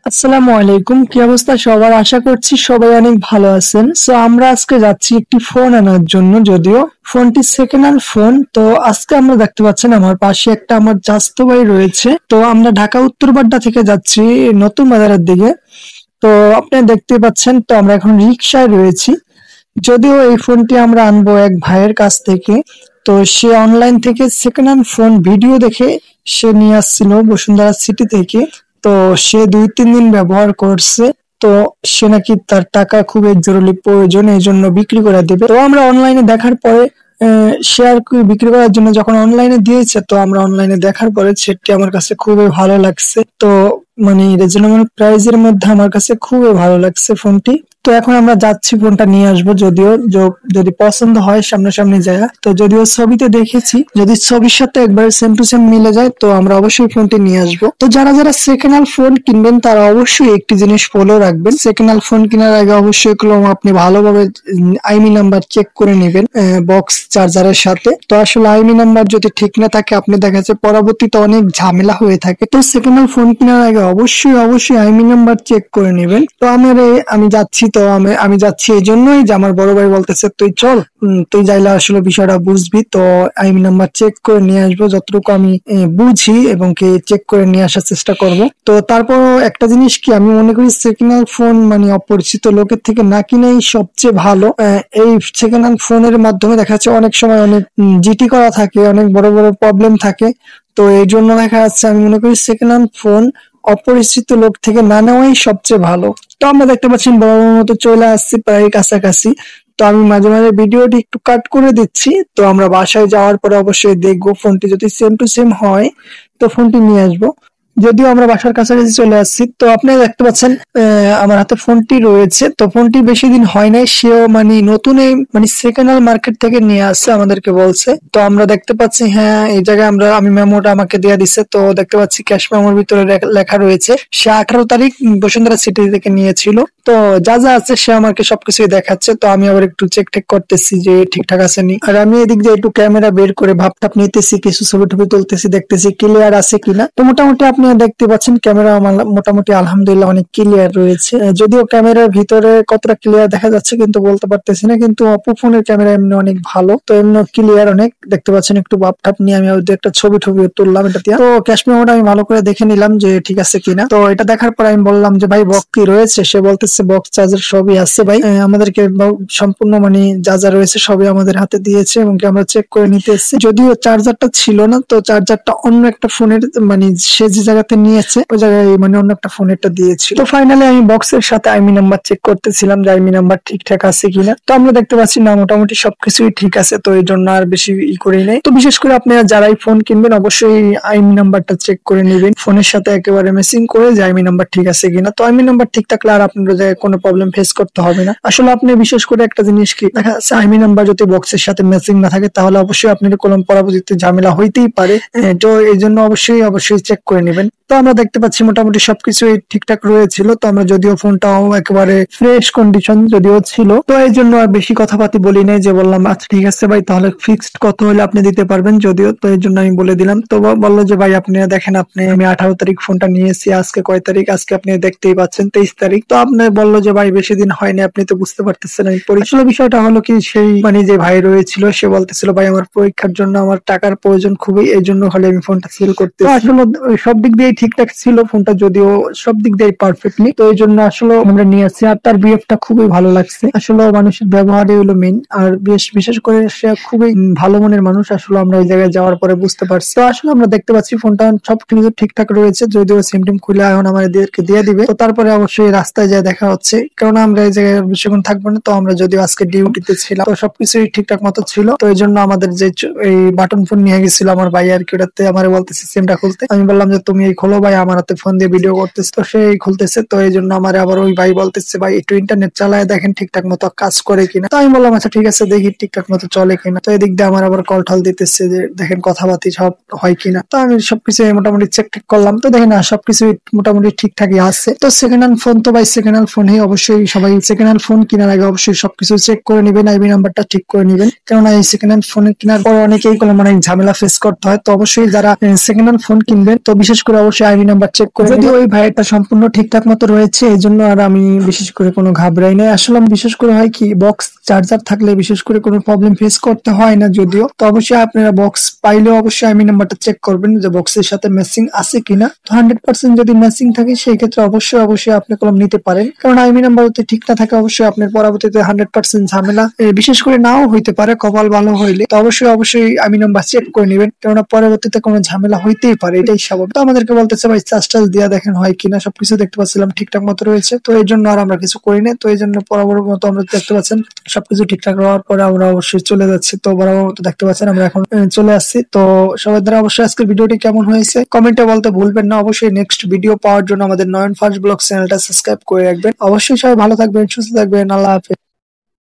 আসসালামু আলাইকুম, কি অবস্থা সবার? আশা করছি সবাই অনেক ভালো আছেন। সো আমরা আজকে যাচ্ছি একটি ফোন আনার জন্য, যদিও ফোনটি সেকেন্ড হ্যান্ড ফোন। তো আজকে আমরা দেখতে পাচ্ছেন আমার পাশে একটা আমার চাচাতো ভাই রয়েছে। তো আমরা ঢাকা উত্তরবাড্ডা থেকে যাচ্ছি নতুন বাজারের দিকে। তো আপনি দেখতে পাচ্ছেন, তো আমরা এখন রিক্সায় রয়েছি। যদিও এই ফোনটি আমরা আনবো এক ভাইয়ের কাছ থেকে। তো সে অনলাইন থেকে সেকেন্ড হ্যান্ড ফোন ভিডিও দেখে সে নিয়ে আসছিল বসুন্ধরা সিটি থেকে। তো সে 2-3 দিন ব্যবহার করছে। তো সে নাকি তার টাকা খুবই জরুরি প্রয়োজন, এই জন্য বিক্রি করে দেবে। তো আমরা অনলাইনে দেখার পরে সে আর কি বিক্রি করার জন্য যখন অনলাইনে দিয়েছে, তো আমরা অনলাইনে দেখার পরে সেটি আমার কাছে খুবই ভালো লাগছে। তো মানে রিজনেবল প্রাইসের মধ্যে আমার কাছে খুবই ভালো লাগছে ফোনটি। তো এখন আমরা যাচ্ছি ফোনটা নিয়ে আসবো, যদিও যদি পছন্দ হয় সামনাসামনি জায়গা। তো যদিও ছবিতে দেখেছি, যদি ছবির সাথে একবার সেম টু সেম মিলে যায় তো আমরা অবশ্যই ফোনটি নিয়ে আসবো। তো যারা যারা সেকেন্ড হ্যান্ড ফোন কিনবেন তারা অবশ্যই একটি জিনিস ফলো রাখবেন, সেকেন্ড হ্যান্ড ফোন কেনার আগে অবশ্যই আপনি ভালোভাবে আইমি নাম্বার চেক করে নেবেন বক্স চার্জারের সাথে। তো আসলে আইমি নাম্বার যদি ঠিক না থাকে, আপনি দেখা যাচ্ছে পরবর্তীতে অনেক ঝামেলা হয়ে থাকে। তো সেকেন্ড হ্যান্ড ফোন কেনার আগে অবশ্যই অবশ্যই আইমি নাম্বার চেক করে নেবেন। তো আমি যাচ্ছি, তো আমি যাচ্ছি এই জন্যই যে আমার বড় ভাই বলতেছে তুই চল, তুই যাইলে আসলে বিষয়টা বুঝবি। তো আইমি নাম্বার চেক করে নিয়ে আসবো যতটুকু আমি বুঝি, এবং কি চেক করে নিয়ে আসার চেষ্টা করব। তো তারপর একটা জিনিস কি, আমি মনে করি সেকেন্ড হ্যান্ড ফোন মানে অপরিচিত লোকের থেকে না কিনেই সবচেয়ে ভালো। এই সেকেন্ড হ্যান্ড ফোনের মাধ্যমে দেখা যাচ্ছে অনেক সময় অনেক জিটি করা থাকে, অনেক বড় বড় প্রবলেম থাকে। তো এই জন্য দেখা যাচ্ছে আমি মনে করি সেকেন্ড হ্যান্ড ফোন অপরিচিত লোক থেকে না নেওয়াই সবচেয়ে ভালো। তো আমরা দেখতে পাচ্ছি বড় মতো চলে আসছি প্রায় কাছাকাছি। তো আমি মাঝে মাঝে ভিডিওটি একটু কাট করে দিচ্ছি। তো আমরা বাসায় যাওয়ার পরে অবশ্যই দেখবো, ফোনটি যদি সেম টু সেম হয় তো ফোনটি নিয়ে আসবো। যদিও আমরা বাসার কাছাকাছি চলে আসছি, তো আপনি দেখতে পাচ্ছেন আমার হাতে ফোনটি রয়েছে। তো ফোনটি বেশি দিন হয় নাই, সেও মানে নতুন মানে সেকেন্ড হ্যান্ড মার্কেট থেকে নিয়ে আসছে আমাদেরকে বলছে। তো আমরা দেখতে পাচ্ছি, হ্যাঁ এই জায়গায় আমি মেমোটা আমাকে দিয়ে দিচ্ছে। তো দেখতে পাচ্ছি ক্যাশ মেমোর ভিতরে লেখা রয়েছে সে 18 তারিখ বসুন্ধরা সিটি থেকে নিয়েছিল। তো যা যা আছে সে আমাকে সবকিছুই দেখাচ্ছে। তো আমি আবার একটু চেক টেক করতেছি যে ঠিকঠাক আছে নি। আর আমি এদিক দিয়ে একটু ক্যামেরা বের করে ভাবটাপ নিতেছি, কিছু ছবি টবি তুলতেছি, দেখতেছি ক্লিয়ার আছে কিনা। তো মোটামুটি আপনি দেখতে পাচ্ছেন ক্যামেরা মোটামুটি আলহামদুলিল্লাহ অনেক ক্লিয়ার রয়েছে। যদিও ক্যামেরার ভিতরে কতটা ক্লিয়ার দেখা যাচ্ছে কিন্তু বলতে পারতেছি না, কিন্তু অপো ফোনের ক্যামেরা এমনি অনেক ভালো। তো এমনি ক্লিয়ার অনেক দেখতে পাচ্ছেন। একটু ভাবটাপ নিয়ে আমি একটা ছবি টবি তুললাম এটা দিয়ে। তো ক্যাশ মেমোটা আমি ভালো করে দেখে নিলাম যে ঠিক আছে কিনা। তো এটা দেখার পর আমি বললাম যে ভাই বক্স কি রয়েছে? সে বলতেছে বক্স চার্জার সবই আছে ভাই, আমাদেরকে সম্পূর্ণ মানে যা যা রয়েছে সবই আমাদের হাতে দিয়েছে, এবং কি আমরা চেক করে নিতে এসেছি। যদিও চার্জারটা ছিল না, তো চার্জারটা অন্য একটা ফোনের মানে সে যে জায়গাতে নিয়েছে ওই জায়গায় মানে অন্য একটা ফোনেরটা দিয়েছিল। তো ফাইনালি আমি বক্সের সাথে আইমি নাম্বার চেক করতেছিলাম যে আইমি নাম্বার ঠিকঠাক আছে কিনা। তো আমরা দেখতে পাচ্ছি না মোটামুটি সবকিছুই ঠিক আছে। তো এই জন্য আর বেশি করেই নাই। তো বিশেষ করে আপনারা যারাই ফোন কিনবেন অবশ্যই আইমি নাম্বারটা চেক করে নেবেন ফোনের সাথে একেবারে ম্যাচিং করে, যে আইমি নাম্বার ঠিক আছে কিনা। তো আইমি নাম্বার ঠিক থাকলে আর আপনার জায়গায় কোনো প্রবলেম ফেস করতে হবে না। আসলে আপনি বিশেষ করে একটা জিনিস কি দেখা যাচ্ছে, আইমি নাম্বার যদি বক্সের সাথে ম্যাচিং না থাকে তাহলে অবশ্যই আপনার কোনো পরবর্তীতে ঝামেলা হইতেই পারে। তো এই জন্য অবশ্যই অবশ্যই চেক করে নেবেন। তো আমরা দেখতে পাচ্ছি মোটামুটি সবকিছুই ঠিকঠাক রয়েছিল। তো আমরা যদিও ফোনটাও একেবারে ফ্রেশ কন্ডিশন যদিও ছিল, তো এই জন্য আর বেশি কথাবার্তি বলি নাই, যে বললাম আচ্ছা ঠিক আছে ভাই তাহলে ফিক্সড কত হলে আপনি দিতে পারবেন। যদিও তো এই জন্য আমি বলে দিলাম। তো বললো যে ভাই আপনি দেখেন, আমি 18 তারিখ ফোনটা নিয়েছি, আজকে কয় তারিখ? আজকে আপনি দেখতেই পাচ্ছেন 23 তারিখ। তো আপনি বললো যে ভাই বেশি দিন হয়নি, আপনি তো বুঝতে পারতেছেন। আমি আসলে বিষয়টা হলো কি, সেই মানে যে ভাই রয়েছিল সে বলতেছিল ভাই আমার পরীক্ষার জন্য আমার টাকার প্রয়োজন খুবই, এই জন্য হলে আমি ফোনটা সেল করতে। আসলে সব দিক দিয়ে ঠিকঠাক ছিল ফোনটা, যদিও সব দিক দিয়ে পারফেক্টলি। তো এই জন্য আসলে আমরা নিয়ে আসছি। আর তার বিহেভটা খুবই ভালো লাগছে। আসলে মানুষের ব্যবহারই হলো মেইন। আর বিশেষ করে সে খুবই ভালো মনের মানুষ। আসলে আমরা ওই জায়গায় যাওয়ার পরে বুঝতে পারছি। তো আসলে আমরা দেখতে পাচ্ছি ফোনটা সব কিছু ঠিকঠাক রয়েছে, যদিও সিম টিম খুলে এখন আমাদেরকে দিয়ে দিবে। তো তারপরে অবশ্যই রাস্তায় যায় দেখা হচ্ছে, কারণ আমরা এই জায়গায় বেশিক্ষণ থাকবো না। তো আমরা যদিও আজকে ডিউটিতে ছিলাম, তো সবকিছুই ঠিকঠাক মতো ছিল। তো এই জন্য আমাদের যে এই বাটন ফোন নিয়ে গেছিল আমার ভাই আর কি, ওটাতে আমার বলতেছে সিমটা খুলতে। আমি বললাম যে তুমি এই খোলো ভাই, আমার হাতে ফোন দিয়ে ভিডিও করতেছে। তো সেই খুলতেছে। তো এই জন্য আমার আবার ওই ভাই বলতেছে ভাই একটু ইন্টারনেট চালায় দেখেন ঠিকঠাক মতো কাজ করে কিনা। তো আমি বললাম আচ্ছা ঠিক আছে দেখি ঠিকঠাক মতো চলে কিনা। তো এদিক দিয়ে আমার আবার কল টল দিতেছে যে দেখেন কথাবার্তি সব হয় কিনা। তো আমি সবকিছু মোটামুটি চেক টেক করলাম। তো দেখেন না সবকিছু মোটামুটি ঠিকঠাকই আছে। তো সেকেন্ড হ্যান্ড ফোন তো ভাই সেকেন্ড হ্যান্ড ফোন অবশ্যই সবাই সেকেন্ড হ্যান্ড ফোন কেনার আগে অবশ্যই সবকিছু চেক করে নেবেন, আইবি নাম্বারটা ঠিক করে নেবেন। কেননা এই সেকেন্ড হ্যান্ড ফোন কেনার পর অনেকেই কোনো মানে ঝামেলা ফেস করতে হয়। তো অবশ্যই যারা সেকেন্ড হ্যান্ড ফোন কিনবেন তো বিশেষ করে অবশ্যই অবশ্যই আইডি নাম্বার চেক করে যদি ওই ভাইটা সম্পূর্ণ ঠিকঠাক মতো রয়েছে এই জন্য আর আমি বিশেষ করে কোনো ঘাবড়াই নাই। আসলে আমি বিশেষ করে হয় কি বক্স চার্জার থাকলে বিশেষ করে কোনো প্রবলেম ফেস করতে হয় না যদিও। তো অবশ্যই আপনারা বক্স পাইলেও অবশ্যই আইডি নাম্বারটা চেক করবেন যে বক্সের সাথে ম্যাচিং আছে কিনা। তো 100% যদি ম্যাচিং থাকে সেই ক্ষেত্রে অবশ্যই আপনি কলম নিতে পারেন, কারণ আইডি নাম্বার যদি ঠিক না থাকে অবশ্যই আপনার পরবর্তীতে 100% ঝামেলা বিশেষ করে নাও হইতে পারে, কপাল ভালো হইলে। তো অবশ্যই আইডি নাম্বার চেক করে নেবেন, কেননা পরবর্তীতে কোনো ঝামেলা হইতেই পারে, এটাই স্বাভাবিক। তো আমাদেরকে বলতেছে ভাই চার্জ দিয়া দেখেন হয় কিনা, সবকিছু দেখতে পাচ্ছিলাম ঠিকঠাক মতো রয়েছে, তো এই জন্য আর আমরা কিছু করি না। তো এই জন্য বরাবর মতো আমরা দেখতে পাচ্ছেন সবকিছু ঠিকঠাক হওয়ার পরে আমরা অবশ্যই চলে যাচ্ছি। তো বরাবর মতো দেখতে পাচ্ছেন আমরা এখন চলে আসছি। তো সবাই দ্বারা অবশ্যই আজকের ভিডিওটি কেমন হয়েছে কমেন্টে বলতে ভুলবেন না। অবশ্যই নেক্সট ভিডিও পাওয়ার জন্য আমাদের নয়ন ফার্স্ট ব্লগ চ্যানেলটা সাবস্ক্রাইব করে রাখবেন। অবশ্যই সবাই ভালো থাকবেন, সুস্থ থাকবেন, আল্লাহ হাফেজ।